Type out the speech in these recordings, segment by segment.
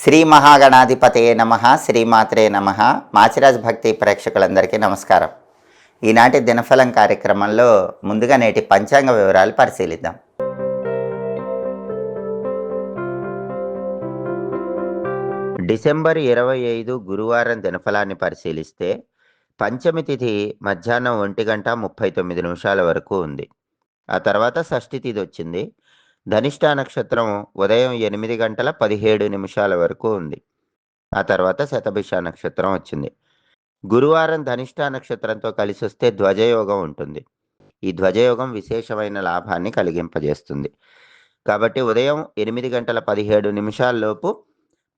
శ్రీ మహాగణాధిపతయే నమ. శ్రీమాత్రే నమ. మాచిరాజ్ భక్తి ప్రేక్షకులందరికీ నమస్కారం. ఈనాటి దినఫలం కార్యక్రమంలో ముందుగా నేటి పంచాంగ వివరాలు పరిశీలిద్దాం. డిసెంబర్ 25 గురువారం దినఫలాన్ని పరిశీలిస్తే పంచమి తిథి మధ్యాహ్నం 1:39 వరకు ఉంది. ఆ తర్వాత షష్ఠి తిథి వచ్చింది. ధనిష్ఠా నక్షత్రం ఉదయం 8:17 వరకు ఉంది. ఆ తర్వాత శతభిష నక్షత్రం వచ్చింది. గురువారం ధనిష్ఠా నక్షత్రంతో కలిసి వస్తే ధ్వజయోగం ఉంటుంది. ఈ ధ్వజయోగం విశేషమైన లాభాన్ని కలిగింపజేస్తుంది. కాబట్టి ఉదయం 8:17 లోపు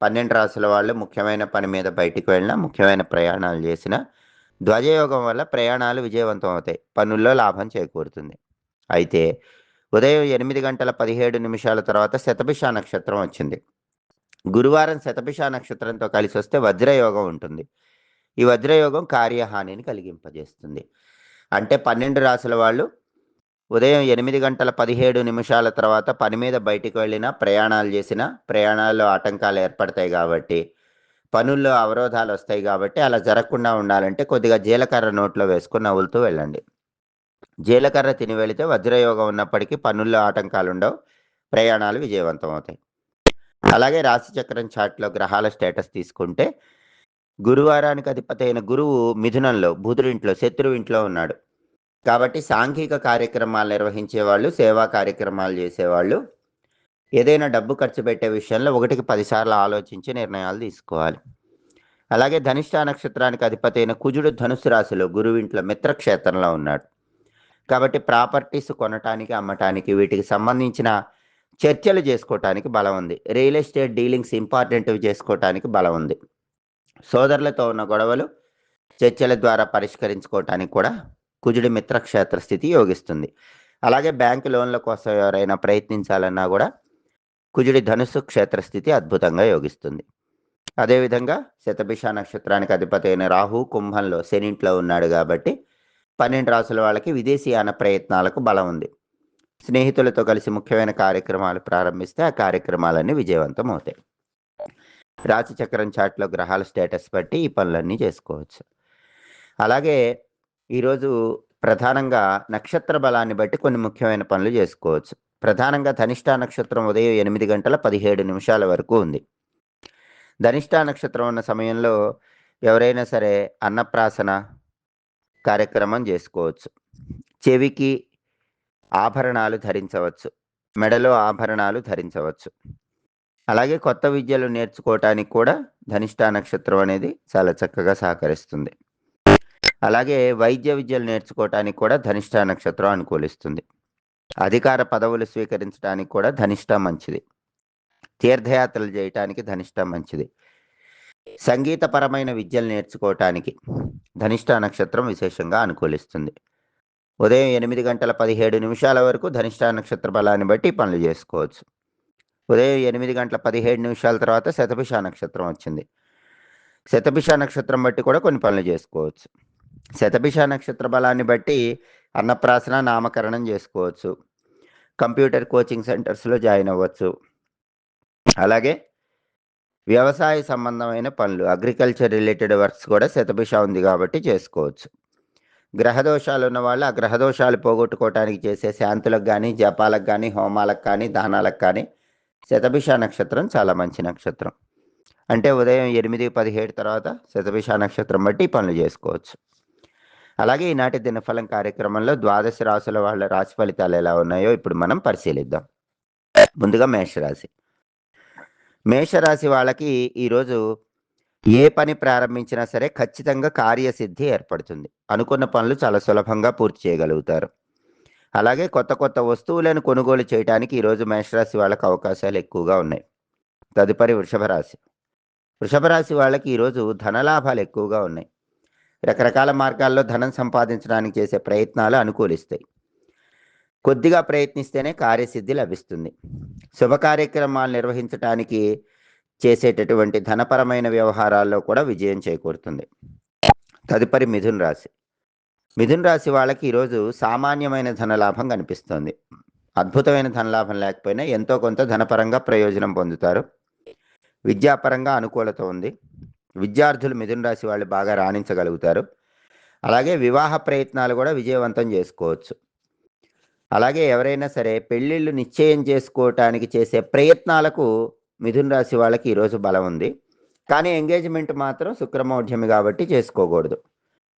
12 రాసుల వాళ్ళు ముఖ్యమైన పని మీద బయటికి వెళ్ళినా, ముఖ్యమైన ప్రయాణాలు చేసినా ధ్వజయోగం వల్ల ప్రయాణాలు విజయవంతం అవుతాయి, పనుల్లో లాభం చేకూరుతుంది. అయితే ఉదయం 8:17 తర్వాత శతభిష నక్షత్రం వచ్చింది. గురువారం శతభిష నక్షత్రంతో కలిసి వస్తే వజ్రయోగం ఉంటుంది. ఈ వజ్రయోగం కార్యహానిని కలిగింపజేస్తుంది. అంటే 12 రాసుల వాళ్ళు ఉదయం 8:17 తర్వాత పని మీద బయటికి వెళ్ళినా, ప్రయాణాలు చేసినా ప్రయాణాల్లో ఆటంకాలు ఏర్పడతాయి కాబట్టి, పనుల్లో అవరోధాలు వస్తాయి కాబట్టి అలా జరగకుండా ఉండాలంటే కొద్దిగా జీలకర్ర నోట్లో వేసుకొని నవ్వులుతూ వెళ్ళండి. జీలకర్ర తిని వెళితే వజ్రయోగం ఉన్నప్పటికీ పనుల్లో ఆటంకాలు ఉండవు, ప్రయాణాలు విజయవంతం అవుతాయి. అలాగే రాశిచక్రం చార్ట్లో గ్రహాల స్టేటస్ తీసుకుంటే గురువారానికి అధిపతి అయిన గురువు మిథునంలో, బుధుడింట్లో, శత్రువింట్లో ఉన్నాడు. కాబట్టి సాంఘిక కార్యక్రమాలు నిర్వహించేవాళ్ళు, సేవా కార్యక్రమాలు చేసేవాళ్ళు ఏదైనా డబ్బు ఖర్చు పెట్టే విషయంలో 1కి 10 సార్లు ఆలోచించి నిర్ణయాలు తీసుకోవాలి. అలాగే ధనిష్ఠా నక్షత్రానికి అధిపతి అయిన కుజుడు ధనుసు రాశిలో, గురువింట్లో, మిత్రక్షేత్రంలో ఉన్నాడు. కాబట్టి ప్రాపర్టీస్ కొనటానికి, అమ్మటానికి, వీటికి సంబంధించిన చర్చలు చేసుకోవటానికి బలం ఉంది. రియల్ ఎస్టేట్ డీలింగ్స్ ఇంపార్టెంట్వి చేసుకోవటానికి బలం ఉంది. సోదరులతో ఉన్న గొడవలు చర్చల ద్వారా పరిష్కరించుకోవటానికి కూడా కుజుడి మిత్రక్షేత్ర స్థితి యోగిస్తుంది. అలాగే బ్యాంకు లోన్ల కోసం ఎవరైనా ప్రయత్నించాలన్నా కూడా కుజుడి ధనుస్సు క్షేత్రస్థితి అద్భుతంగా యోగిస్తుంది. అదేవిధంగా శతభిష నక్షత్రానికి అధిపతి అయిన రాహు కుంభంలో, శనింట్లో ఉన్నాడు కాబట్టి 12 రాసుల వాళ్ళకి విదేశీయాన ప్రయత్నాలకు బలం ఉంది. స్నేహితులతో కలిసి ముఖ్యమైన కార్యక్రమాలు ప్రారంభిస్తే ఆ కార్యక్రమాలన్నీ విజయవంతం అవుతాయి. రాశి చక్రం చాట్లో గ్రహాల స్టేటస్ బట్టి ఈ పనులన్నీ చేసుకోవచ్చు. అలాగే ఈరోజు ప్రధానంగా నక్షత్ర బలాన్ని బట్టి కొన్ని ముఖ్యమైన పనులు చేసుకోవచ్చు. ప్రధానంగా ధనిష్ఠా నక్షత్రం ఉదయం 8:17 వరకు ఉంది. ధనిష్ఠా నక్షత్రం ఉన్న సమయంలో ఎవరైనా సరే అన్నప్రాసన కార్యక్రమం చేసుకోవచ్చు. చెవికి ఆభరణాలు ధరించవచ్చు, మెడలో ఆభరణాలు ధరించవచ్చు. అలాగే కొత్త విద్యలు నేర్చుకోవటానికి కూడా ధనిష్ఠా నక్షత్రం అనేది చాలా చక్కగా సహకరిస్తుంది. అలాగే వైద్య విద్యలు నేర్చుకోవటానికి కూడా ధనిష్ఠా నక్షత్రం అనుకూలిస్తుంది. అధికార పదవులు స్వీకరించడానికి కూడా ధనిష్ఠా మంచిది. తీర్థయాత్రలు చేయటానికి ధనిష్ఠా మంచిది. సంగీతపరమైన విద్యలు నేర్చుకోవటానికి ధనిష్ఠా నక్షత్రం విశేషంగా అనుకూలిస్తుంది. ఉదయం 8:17 వరకు ధనిష్ఠా నక్షత్ర బలాన్ని బట్టి పనులు చేసుకోవచ్చు. ఉదయం 8:17 తర్వాత శతభిష నక్షత్రం వచ్చింది. శతభిష నక్షత్రం బట్టి కూడా కొన్ని పనులు చేసుకోవచ్చు. శతభిష నక్షత్ర బలాన్ని బట్టి అన్నప్రాసన, నామకరణం చేసుకోవచ్చు. కంప్యూటర్ కోచింగ్ సెంటర్స్లో జాయిన్ అవ్వచ్చు. అలాగే వ్యవసాయ సంబంధమైన పనులు, అగ్రికల్చర్ రిలేటెడ్ వర్క్స్ కూడా శతభిష ఉంది కాబట్టి చేసుకోవచ్చు. గ్రహదోషాలు ఉన్న వాళ్ళు ఆ గ్రహదోషాలు పోగొట్టుకోవటానికి చేసే శాంతులకు కానీ, జపాలకు కానీ, హోమాలకు కానీ, దానాలకు కానీ శతభిష నక్షత్రం చాలా మంచి నక్షత్రం. అంటే ఉదయం 8:17 తర్వాత శతభిష నక్షత్రం బట్టి పనులు చేసుకోవచ్చు. అలాగే ఈనాటి దినఫలం కార్యక్రమంలో 12 రాసుల వాళ్ళ రాశి ఫలితాలు ఎలా ఉన్నాయో ఇప్పుడు మనం పరిశీలిద్దాం. ముందుగా మేషరాశి. మేషరాశి వాళ్ళకి ఈరోజు ఏ పని ప్రారంభించినా సరే ఖచ్చితంగా కార్యసిద్ధి ఏర్పడుతుంది. అనుకున్న పనులు చాలా సులభంగా పూర్తి చేయగలుగుతారు. అలాగే కొత్త కొత్త వస్తువులను కొనుగోలు చేయడానికి ఈరోజు మేషరాశి వాళ్ళకి అవకాశాలు ఎక్కువగా ఉన్నాయి. తదుపరి వృషభ రాశి. వృషభ రాశి వాళ్ళకి ఈరోజు ధనలాభాలు ఎక్కువగా ఉన్నాయి. రకరకాల మార్గాల్లో ధనం సంపాదించడానికి చేసే ప్రయత్నాలు అనుకూలిస్తాయి. కొద్దిగా ప్రయత్నిస్తేనే కార్యసిద్ధి లభిస్తుంది. శుభ కార్యక్రమాలు నిర్వహించడానికి చేసేటటువంటి ధనపరమైన వ్యవహారాల్లో కూడా విజయం చేకూరుతుంది. తదుపరి మిథున రాశి. మిథున రాశి వాళ్ళకి ఈరోజు సామాన్యమైన ధనలాభం కనిపిస్తుంది. అద్భుతమైన ధనలాభం లేకపోయినా ఎంతో కొంత ధనపరంగా ప్రయోజనం పొందుతారు. విద్యాపరంగా అనుకూలత ఉంది. విద్యార్థులు మిథున రాశి వాళ్ళు బాగా రాణించగలుగుతారు. అలాగే వివాహ ప్రయత్నాలు కూడా విజయవంతం చేసుకోవచ్చు. అలాగే ఎవరైనా సరే పెళ్ళిళ్ళు నిశ్చయం చేసుకోవటానికి చేసే ప్రయత్నాలకు మిథున రాశి వాళ్ళకి ఈరోజు బలం ఉంది. కానీ ఎంగేజ్‌మెంట్ మాత్రం శుక్రమౌఢ్యమి కాబట్టి చేసుకోకూడదు.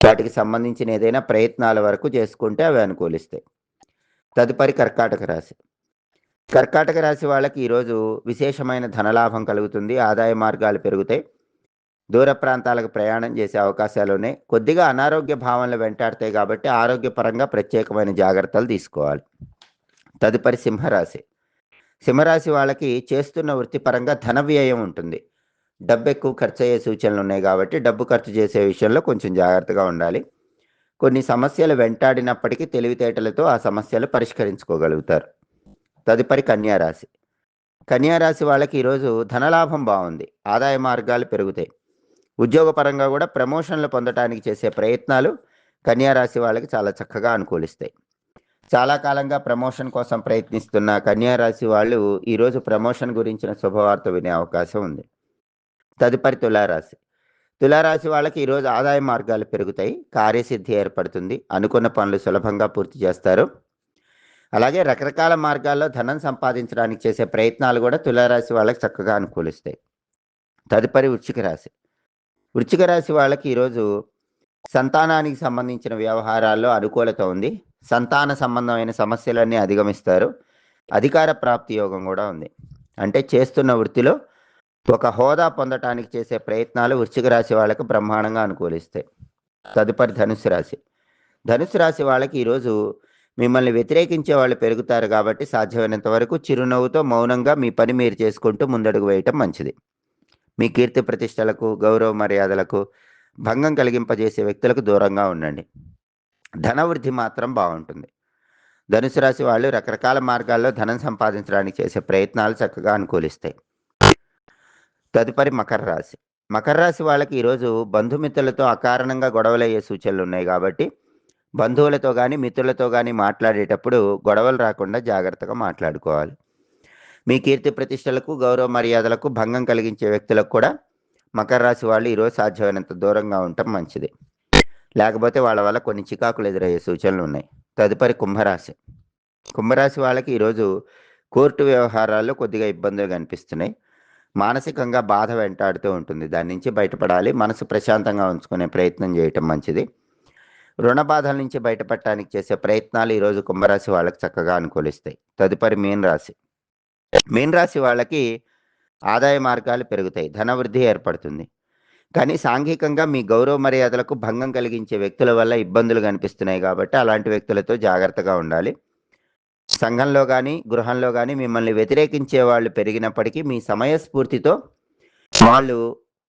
వాటికి సంబంధించిన ఏదైనా ప్రయత్నాల వరకు చేసుకుంటే అవి అనుకూలిస్తాయి. తదుపరి కర్కాటక రాశి. కర్కాటక రాశి వాళ్ళకి ఈరోజు విశేషమైన ధనలాభం కలుగుతుంది. ఆదాయ మార్గాలు పెరుగుతాయి. దూర ప్రాంతాలకు ప్రయాణం చేసే అవకాశాలున్నాయి. కొద్దిగా అనారోగ్య భావనలు వెంటాడతాయి కాబట్టి ఆరోగ్యపరంగా ప్రత్యేకమైన జాగ్రత్తలు తీసుకోవాలి. తదుపరి సింహరాశి. సింహరాశి వాళ్ళకి చేస్తున్న వృత్తిపరంగా ధన వ్యయం ఉంటుంది. డబ్బు ఎక్కువ ఖర్చయ్యే సూచనలు ఉన్నాయి కాబట్టి డబ్బు ఖర్చు చేసే విషయంలో కొంచెం జాగ్రత్తగా ఉండాలి. కొన్ని సమస్యలు వెంటాడినప్పటికీ తెలివితేటలతో ఆ సమస్యలు పరిష్కరించుకోగలుగుతారు. తదుపరి కన్యా రాశి. కన్యా రాశి వాళ్ళకి ఈరోజు ధనలాభం బాగుంది. ఆదాయ మార్గాలు పెరుగుతాయి. ఉద్యోగపరంగా కూడా ప్రమోషన్లు పొందటానికి చేసే ప్రయత్నాలు కన్యా రాశి వాళ్ళకి చాలా చక్కగా అనుకూలిస్తాయి. చాలా కాలంగా ప్రమోషన్ కోసం ప్రయత్నిస్తున్న కన్యా రాశి వాళ్ళు ఈరోజు ప్రమోషన్ గురించిన శుభవార్త వినే అవకాశం ఉంది. తదుపరి తులారాశి. తులారాశి వాళ్ళకి ఈరోజు ఆదాయ మార్గాలు పెరుగుతాయి. కార్యసిద్ధి ఏర్పడుతుంది. అనుకున్న పనులు సులభంగా పూర్తి చేస్తారు. అలాగే రకరకాల మార్గాల్లో ధనం సంపాదించడానికి చేసే ప్రయత్నాలు కూడా తులారాశి వాళ్ళకి చక్కగా అనుకూలిస్తాయి. తదుపరి వృశ్చిక రాశి. వృశ్చిక రాశి వాళ్ళకి ఈరోజు సంతానానికి సంబంధించిన వ్యవహారాల్లో అనుకూలత ఉంది. సంతాన సంబంధమైన సమస్యలన్నీ అధిగమిస్తారు. అధికార ప్రాప్తి యోగం కూడా ఉంది. అంటే చేస్తున్న వృత్తిలో ఒక హోదా పొందటానికి చేసే ప్రయత్నాలు వృశ్చిక రాశి వాళ్ళకు బ్రహ్మాండంగా అనుకూలిస్తాయి. తదుపరి ధనుస్సు రాశి. ధనుస్సు రాశి వాళ్ళకి ఈరోజు మిమ్మల్ని వ్యతిరేకించే వాళ్ళు పెరుగుతారు కాబట్టి సాధ్యమైనంత వరకు చిరునవ్వుతో మౌనంగా మీ పని మీరు చేసుకుంటూ ముందడుగు వేయటం మంచిది. మీ కీర్తి ప్రతిష్టలకు, గౌరవ మర్యాదలకు భంగం కలిగింపజేసే వ్యక్తులకు దూరంగా ఉండండి. ధనవృద్ధి మాత్రం బాగుంటుంది. ధనుసు రాశి వాళ్ళు రకరకాల మార్గాల్లో ధనం సంపాదించడానికి చేసే ప్రయత్నాలు చక్కగా అనుకూలిస్తాయి. తదుపరి మకర రాశి. మకర రాశి వాళ్ళకి ఈరోజు బంధుమిత్రులతో అకారణంగా గొడవలయ్యే సూచనలు ఉన్నాయి కాబట్టి బంధువులతో కానీ మిత్రులతో కానీ మాట్లాడేటప్పుడు గొడవలు రాకుండా జాగ్రత్తగా మాట్లాడుకోవాలి. మీ కీర్తి ప్రతిష్టలకు, గౌరవ మర్యాదలకు భంగం కలిగించే వ్యక్తులకు కూడా మకర రాశి వాళ్ళు ఈరోజు సాధ్యమైనంత దూరంగా ఉండటం మంచిది. లేకపోతే వాళ్ళ వల్ల కొన్ని చికాకులు ఎదురయ్యే సూచనలు ఉన్నాయి. తదుపరి కుంభరాశి. కుంభరాశి వాళ్ళకి ఈరోజు కోర్టు వ్యవహారాల్లో కొద్దిగా ఇబ్బందులు కనిపిస్తున్నాయి. మానసికంగా బాధ వెంటాడుతూ ఉంటుంది. దాని నుంచి బయటపడాలి. మనసు ప్రశాంతంగా ఉంచుకునే ప్రయత్నం చేయటం మంచిది. రుణ బాధల నుంచి బయటపడటానికి చేసే ప్రయత్నాలు ఈరోజు కుంభరాశి వాళ్ళకి చక్కగా అనుకూలిస్తాయి. తదుపరి మీన రాశి. మీన రాశి వాళ్ళకి ఆదాయ మార్గాలు పెరుగుతాయి. ధనవృద్ధి ఏర్పడుతుంది. కానీ సాంఘికంగా మీ గౌరవ మర్యాదలకు భంగం కలిగించే వ్యక్తుల వల్ల ఇబ్బందులు కనిపిస్తున్నాయి కాబట్టి అలాంటి వ్యక్తులతో జాగ్రత్తగా ఉండాలి. సంఘంలో కానీ, గృహంలో కానీ మిమ్మల్ని వ్యతిరేకించే వాళ్ళు పెరిగినప్పటికీ మీ సమయస్ఫూర్తితో వాళ్ళు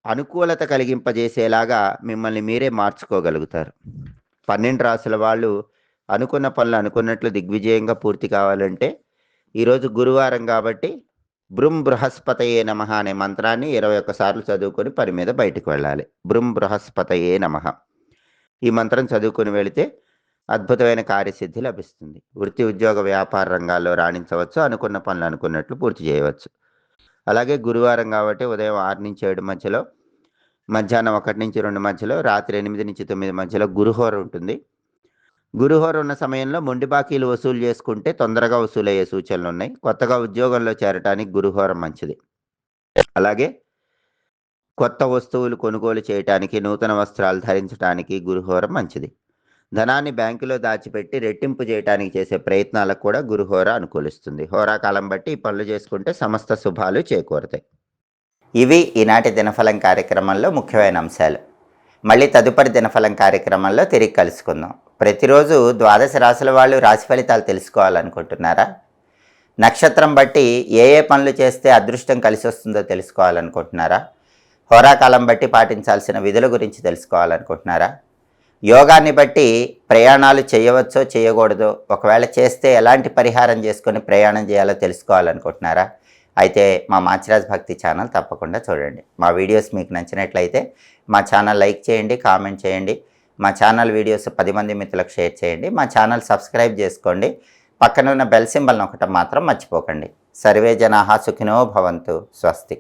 అనుకూలత కలిగింపజేసేలాగా మిమ్మల్ని మీరే మార్చుకోగలుగుతారు. 12 రాసుల వాళ్ళు అనుకున్న పనులు అనుకున్నట్లు దిగ్విజయంగా పూర్తి కావాలంటే ఈరోజు గురువారం కాబట్టి బృం బృహస్పతయే నమః అనే మంత్రాన్ని 21 సార్లు చదువుకొని పని మీద బయటకు వెళ్ళాలి. బృం బృహస్పతయే నమః. ఈ మంత్రం చదువుకొని వెళితే అద్భుతమైన కార్యసిద్ధి లభిస్తుంది. వృత్తి, ఉద్యోగ, వ్యాపార రంగాల్లో రాణించవచ్చు. అనుకున్న పనులు అనుకున్నట్లు పూర్తి చేయవచ్చు. అలాగే గురువారం కాబట్టి ఉదయం 6 నుంచి 7 మధ్యలో, మధ్యాహ్నం 1 నుంచి 2 మధ్యలో, రాత్రి 8 నుంచి 9 మధ్యలో గురుహోర ఉంటుంది. గురుహోర ఉన్న సమయంలో మొండి బాకీలు వసూలు చేసుకుంటే తొందరగా వసూలయ్యే సూచనలు ఉన్నాయి. కొత్తగా ఉద్యోగంలో చేరటానికి గురుహోర మంచిది. అలాగే కొత్త వస్తువులు కొనుగోలు చేయటానికి, నూతన వస్త్రాలు ధరించడానికి గురుహోర మంచిది. ధనాన్ని బ్యాంకులో దాచిపెట్టి రెట్టింపు చేయడానికి చేసే ప్రయత్నాలకు కూడా గురుహోర అనుకూలిస్తుంది. హోరాకాలం బట్టి ఈ పనులు చేసుకుంటే సమస్త శుభాలు చేకూరుతాయి. ఇవి ఈనాటి దినఫలం కార్యక్రమంలో ముఖ్యమైన అంశాలు. మళ్ళీ తదుపరి దినఫలం కార్యక్రమంలో తిరిగి కలుసుకుందాం. ప్రతిరోజు 12 రాశుల వాళ్ళు రాశి ఫలితాలు తెలుసుకోవాలనుకుంటున్నారా? నక్షత్రం బట్టి ఏ ఏ పనులు చేస్తే అదృష్టం కలిసి వస్తుందో తెలుసుకోవాలనుకుంటున్నారా? హోరాకాలం బట్టి పాటించాల్సిన విధుల గురించి తెలుసుకోవాలనుకుంటున్నారా? యోగాన్ని బట్టి ప్రయాణాలు చేయవచ్చో చేయకూడదో, ఒకవేళ చేస్తే ఎలాంటి పరిహారం చేసుకొని ప్రయాణం చేయాలో తెలుసుకోవాలనుకుంటున్నారా? అయితే మా మాచిరాజ్ భక్తి ఛానల్ తప్పకుండా చూడండి. మా వీడియోస్ మీకు నచ్చినట్లయితే మా ఛానల్ లైక్ చేయండి, కామెంట్ చేయండి. మా ఛానల్ వీడియోస్ 10 మంది మిత్రులకు షేర్ చేయండి. మా ఛానల్ సబ్స్క్రైబ్ చేసుకోండి. పక్కన ఉన్న బెల్ సింబల్ నొక్కటం మాత్రం మర్చిపోకండి. సర్వే జనాః సుఖినో భవంతు. స్వస్తి.